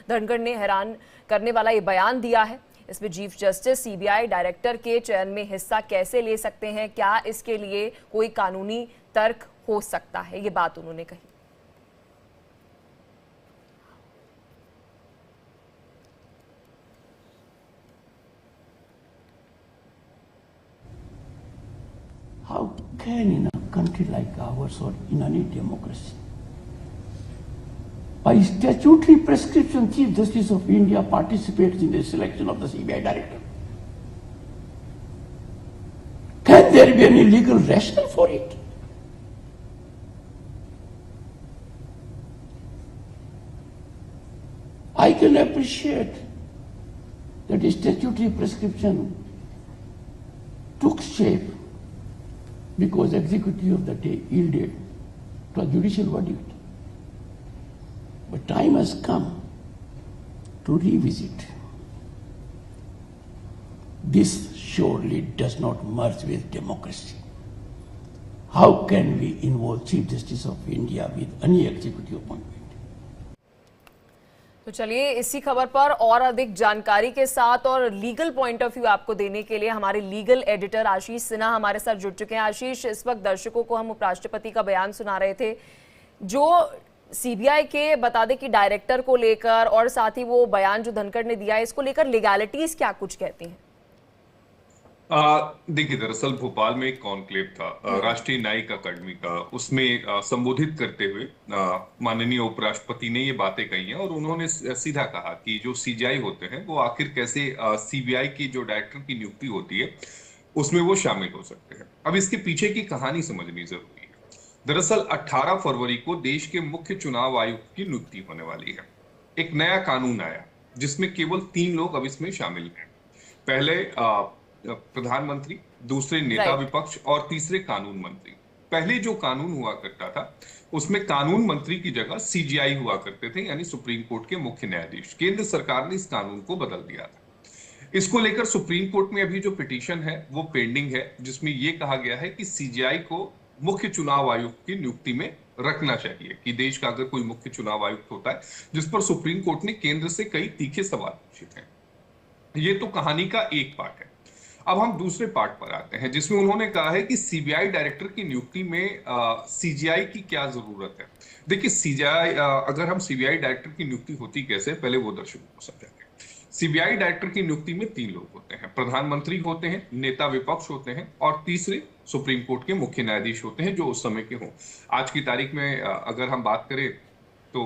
धनखड़ ने हैरान करने वाला ये बयान दिया है। इसमें चीफ जस्टिस सीबीआई डायरेक्टर के चयन में हिस्सा कैसे ले सकते हैं, क्या इसके लिए कोई कानूनी तर्क हो सकता है, ये बात उन्होंने कही। How can in a country like ours or in any democracy, by statutory prescription, Chief Justice of India participates in the selection of the CBI director? Can there be any legal rationale for it? I can appreciate that statutory prescription took shape because executive of the day yielded to a judicial verdict. But time has come to revisit. This surely does not merge with democracy. How can we involve Chief Justice of India with any executive appointment? तो चलिए इसी खबर पर और अधिक जानकारी के साथ और लीगल पॉइंट ऑफ व्यू आपको देने के लिए हमारे लीगल एडिटर आशीष सिन्हा हमारे साथ जुड़ चुके हैं। आशीष, इस वक्त दर्शकों को हम उपराष्ट्रपति का बयान सुना रहे थे जो सीबीआई के बता दें कि डायरेक्टर को लेकर और साथ ही वो बयान जो धनखड़ ने दिया है इसको लेकर लीगैलिटीज क्या कुछ कहती हैं? देखिए, दरअसल भोपाल में एक कॉन्क्लेव था राष्ट्रीय न्यायिक अकादमी का, उसमें संबोधित करते हुए माननीय उपराष्ट्रपति ने ये बातें कही हैं और उन्होंने सीधा कहा कि जो सीजीआई होते हैं वो आखिर कैसे सीबीआई की जो डायरेक्टर की नियुक्ति होती है उसमें वो शामिल हो सकते हैं। अब इसके पीछे की कहानी समझनी जरूरी है। दरअसल 18 फरवरी को देश के मुख्य चुनाव आयुक्त की नियुक्ति होने वाली है। एक नया कानून आया जिसमें केवल 3 लोग अब इसमें शामिल हैं। पहले प्रधानमंत्री, दूसरे नेता विपक्ष और तीसरे कानून मंत्री। पहले जो कानून हुआ करता था उसमें कानून मंत्री की जगह सीजीआई हुआ करते थे, यानी सुप्रीम कोर्ट के मुख्य न्यायाधीश। केंद्र सरकार ने इस कानून को बदल दिया था। इसको लेकर सुप्रीम कोर्ट में अभी जो पिटीशन है वो पेंडिंग है, जिसमें यह कहा गया है कि सीजीआई को मुख्य चुनाव आयुक्त की नियुक्ति में रखना चाहिए कि देश का अगर कोई मुख्य चुनाव आयुक्त होता है, जिस पर सुप्रीम कोर्ट ने केंद्र से कई तीखे सवाल पूछे थे। ये तो कहानी का एक पार्ट है। अब हम दूसरे पार्ट पर आते हैं जिसमें उन्होंने कहा है कि सीबीआई डायरेक्टर की नियुक्ति में सीजीआई की क्या जरूरत है। देखिए, सीजीआई अगर हम सीबीआई डायरेक्टर की नियुक्ति होती कैसे, पहले वो दर्शकों को समझाते हैं। सीबीआई डायरेक्टर की नियुक्ति में 3 लोग होते हैं, प्रधानमंत्री होते हैं, नेता विपक्ष होते हैं और तीसरे सुप्रीम कोर्ट के मुख्य न्यायाधीश होते हैं जो उस समय के हों। आज की तारीख में अगर हम बात करें तो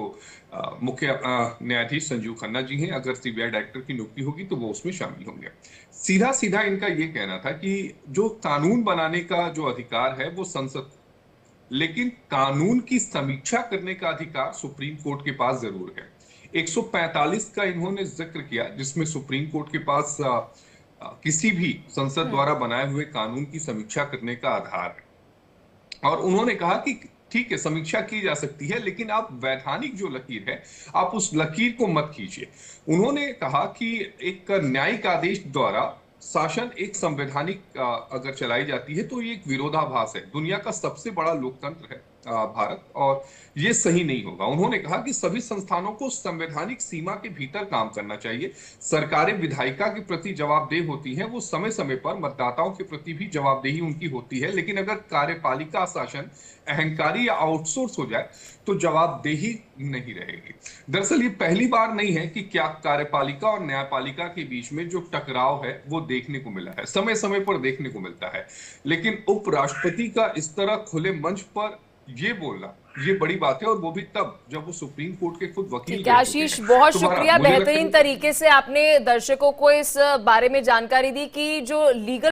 मुख्य न्यायाधीश संजीव खन्ना जी हैं। अगर सीबीआई डायरेक्टर की नियुक्ति होगी तो वो उसमें शामिल होंगे। सीधा सीधा इनका ये कहना था कि जो कानून बनाने का जो अधिकार है वो संसद, लेकिन कानून की समीक्षा करने का अधिकार सुप्रीम कोर्ट के पास जरूर है। 145 का इन्होंने जिक्र किया जिसमें सुप्रीम कोर्ट के पास किसी भी संसद द्वारा बनाए हुए कानून की समीक्षा करने का आधार है। और उन्होंने कहा कि ठीक है, समीक्षा की जा सकती है, लेकिन आप वैधानिक जो लकीर है आप उस लकीर को मत खींचिए। उन्होंने कहा कि एक न्यायिक आदेश द्वारा शासन एक संवैधानिक अगर चलाई जाती है तो ये एक विरोधाभास है। दुनिया का सबसे बड़ा लोकतंत्र है भारत, और ये सही नहीं होगा। उन्होंने कहा कि सभी संस्थानों को संवैधानिक सीमा के भीतर काम करना चाहिए। सरकारें विधायिका के प्रति जवाबदेह होती हैं, वो समय समय पर मतदाताओं के प्रति भी जवाबदेही उनकी होती है, लेकिन अगर कार्यपालिका शासन अहंकारी या आउटसोर्स हो जाए तो जवाबदेही नहीं रहेगी। दरअसल ये पहली बार नहीं है कि क्या कार्यपालिका और न्यायपालिका के बीच में जो टकराव है वो देखने को मिला है, समय समय पर देखने को मिलता है। लेकिन उपराष्ट्रपति का इस तरह खुले मंच पर ये बोलना ये बड़ी बात है, और वो भी तब जब वो सुप्रीम कोर्ट के खुद वकील। आशीष, बहुत शुक्रिया, बेहतरीन तरीके से आपने दर्शकों को इस बारे में जानकारी दी कि जो लीगल